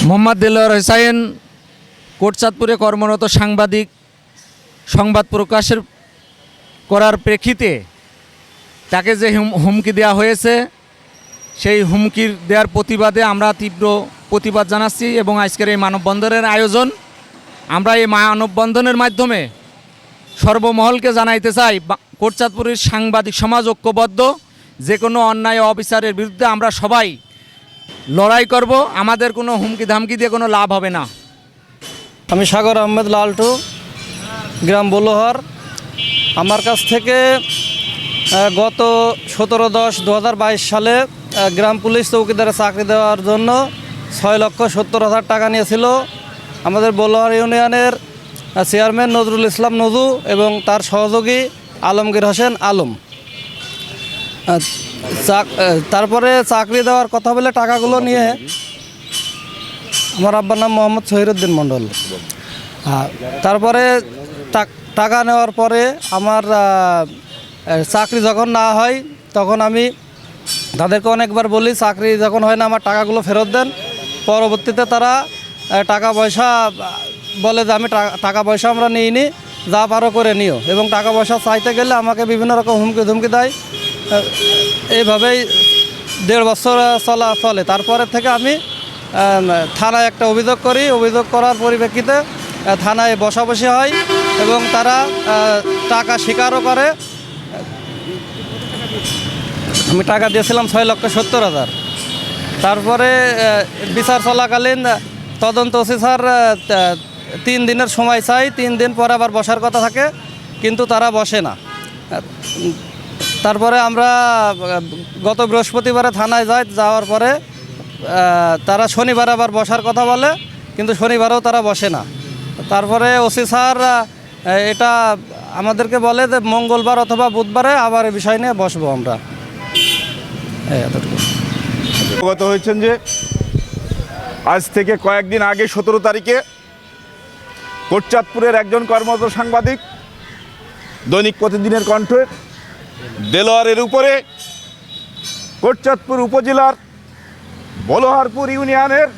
মোহাম্মদ দেলোয়ার হোসাইন কোটচাঁদপুরে কর্মরত সাংবাদিক সংবাদ প্রকাশের করার প্রেক্ষিতে তাকে যে হুমকি দেওয়া হয়েছে সেই হুমকির দেওয়ার প্রতিবাদে আমরা তীব্র প্রতিবাদ জানাচ্ছি এবং আজকের এই মানববন্ধনের আয়োজন আমরা এই মানববন্ধনের মাধ্যমে সর্বমহলকে জানাইতে চাই কোটচাঁদপুরের সাংবাদিক সমাজ ঐক্যবদ্ধ, যে কোনো অন্যায় অবিচারের বিরুদ্ধে আমরা সবাই লড়াই করব। আমাদের কোনো হুমকি ধামকি দিয়ে কোনো লাভ হবে না। আমি সাগর আহমেদ লালটু, গ্রাম বলোহার। আমার কাছ থেকে গত 17/10/2022 সালে গ্রাম পুলিশ চৌকিদারে চাকরি দেওয়ার জন্য 6,70,000 টাকা নিয়েছিল আমাদের বলোহার ইউনিয়নের চেয়ারম্যান নজরুল ইসলাম নজু এবং তার সহযোগী আলমগীর হোসেন আলম। তারপরে চাকরি দেওয়ার কথা বলে টাকাগুলো নিয়ে আমার আব্বার নাম মোহাম্মদ শহীরুদ্দিন মণ্ডল। তারপরে টাকা নেওয়ার পরে আমার চাকরি যখন না হয় তখন আমি তাদেরকে অনেকবার বলি চাকরি যখন হয় না আমার টাকাগুলো ফেরত দেন। পরবর্তীতে তারা টাকা পয়সা বলে যে আমি টাকা পয়সা আমরা নিইনি, যা পারো করে নিও, এবং টাকা পয়সা চাইতে গেলে আমাকে বিভিন্ন রকম হুমকি ধুমকি দেয়। এইভাবেই 1.5 বছর চলে। তারপরে থেকে আমি থানায় একটা অভিযোগ করি। অভিযোগ করার পরিপ্রেক্ষিতে থানায় বসাবসি হয় এবং তারা টাকা স্বীকারও করে। আমি টাকা দিয়েছিলাম 6,70,000। তারপরে বিচার চলাকালীন তদন্ত ওসি স্যার 3 দিনের সময় চাই, 3 দিন পরে আবার বসার কথা থাকে, কিন্তু তারা বসে না। তারপরে আমরা গত বৃহস্পতিবারে থানায় যাওয়ার পরে তারা শনিবার আবার বসার কথা বলে, কিন্তু শনিবারেও তারা বসে না। তারপরে ওসি স্যার এটা আমাদেরকে বলে যে মঙ্গলবার অথবা বুধবারে আবার এই বিষয় নিয়ে বসবো আমরা। অবগত হয়েছেন যে আজ থেকে কয়েকদিন আগে 17 তারিখে কোটচাঁদপুরের একজন কর্মরত সাংবাদিক দৈনিক প্রতিদিনের কণ্ঠের দেলোয়ারের উপরে কোটচাঁদপুর উপজেলার বলোহারপুর ইউনিয়নের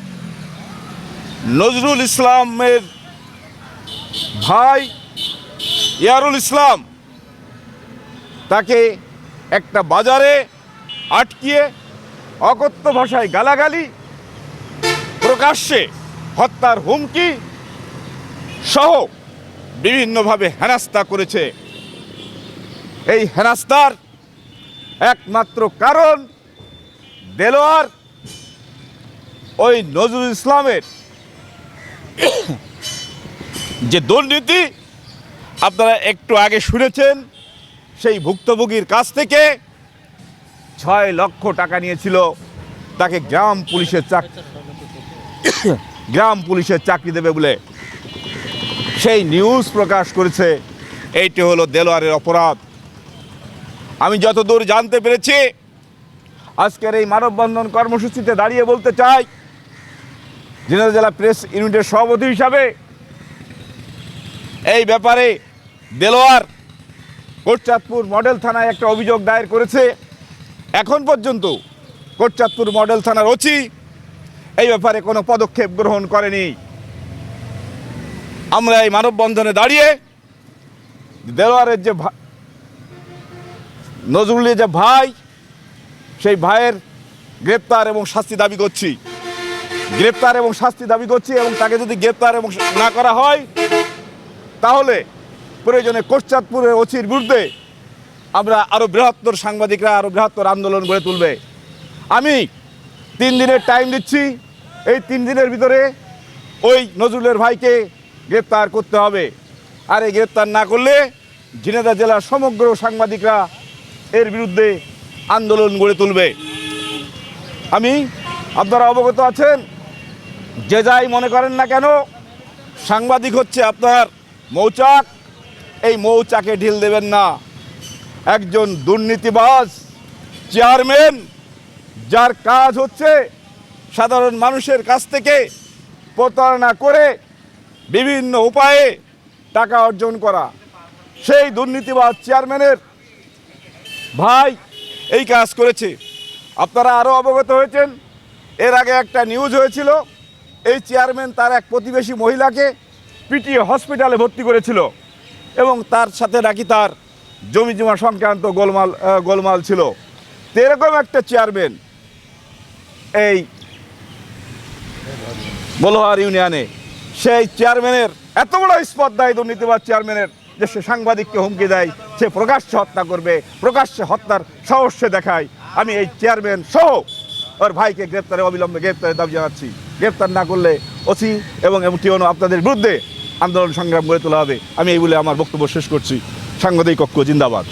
নজরুল ইসলামের ভাই ইয়ারুল ইসলাম তাকে একটা বাজারে আটকিয়ে অকথ্য ভাষায় গালাগালি, প্রকাশ্যে হত্যার হুমকি সহ বিভিন্নভাবে হেনস্থা করেছে। এই হেনস্থার একমাত্র কারণ দেলোয়ার ওই নজরুল ইসলামের যে দুর্নীতি আপনারা একটু আগে শুনেছেন, সেই ভুক্তভোগীর কাছ থেকে 6 লক্ষ টাকা নিয়েছিল তাকে গ্রাম পুলিশের চাকরি দেবে বলে সেই নিউজ প্রকাশ করেছে। এইটি হলো দেলোয়ারের অপরাধ। আমি যতদূর জানতে পেরেছি আজকের এই মানববন্ধন কর্মসূচিতে দাঁড়িয়ে বলতে চাই, ঝিনাইদহ জেলা প্রেস ইউনিটের সভাপতি হিসাবে এই ব্যাপারে দেলোয়ার কোটচাঁদপুর মডেল থানায় একটা অভিযোগ দায়ের করেছে। এখন পর্যন্ত কোটচাঁদপুর মডেল থানার ওসি এই ব্যাপারে কোনো পদক্ষেপ গ্রহণ করেনি। আমরা এই মানববন্ধনে দাঁড়িয়ে দেলোয়ারের যে নজরুলের যে ভাই, সেই ভাইয়ের গ্রেপ্তার এবং শাস্তি দাবি করছি এবং তাকে যদি গ্রেপ্তার এবং না করা হয় তাহলে প্রয়োজনে কোটচাঁদপুরের ওসির বিরুদ্ধে আমরা আরও বৃহত্তর সাংবাদিকরা আরও বৃহত্তর আন্দোলন গড়ে তুলবে। আমি 3 দিনের টাইম দিচ্ছি। এই 3 দিনের ভিতরে ওই নজরুলের ভাইকে গ্রেপ্তার করতে হবে। আর এই গ্রেপ্তার না করলে ঝিনাইদহ জেলার সমগ্র সাংবাদিকরা এর বিরুদ্ধে আন্দোলন গড়ে তুলবে। আপনারা অবগত আছেন, যে যাই মনে করেন না কেন, সাংবাদিক হচ্ছে আপনার মৌচাক। এই মৌচাকে ঢিল দেবেন না। একজন দুর্নীতিবাজ চেয়ারম্যান, যার কাজ হচ্ছে সাধারণ মানুষের কাছ থেকে প্রতারণা করে বিভিন্ন উপায়ে টাকা অর্জন করা, সেই দুর্নীতিবাজ চেয়ারম্যানের ভাই এই কাজ করেছে। আপনারা আরও অবগত হয়েছেন এর আগে একটা নিউজ হয়েছিল, এই চেয়ারম্যান তার এক প্রতিবেশী মহিলাকে পিটিয়ে হসপিটালে ভর্তি করেছিল এবং তার সাথে নাকি তার জমি জমা সংক্রান্ত গোলমাল ছিল। তো এরকম একটা চেয়ারম্যান এই বলোহার ইউনিয়নে, সেই চেয়ারম্যানের এত বড় স্পর্ধায় দুর্নীতিবাদ চেয়ারম্যানের যে সে সাংবাদিককে হুমকি দেয়, সে প্রকাশ্যে হত্যা করবে, প্রকাশ্যে হত্যার সাহস সে দেখায়। আমি এই চেয়ারম্যান সহ ওর ভাইকে অবিলম্বে গ্রেপ্তারের দাবি জানাচ্ছি। গ্রেপ্তার না করলে ওসি এবং টিওনো আপনাদের বিরুদ্ধে আন্দোলন সংগ্রাম গড়ে তোলা হবে। আমি এই বলে আমার বক্তব্য শেষ করছি। সাংবাদিক কক্ষ জিন্দাবাদ।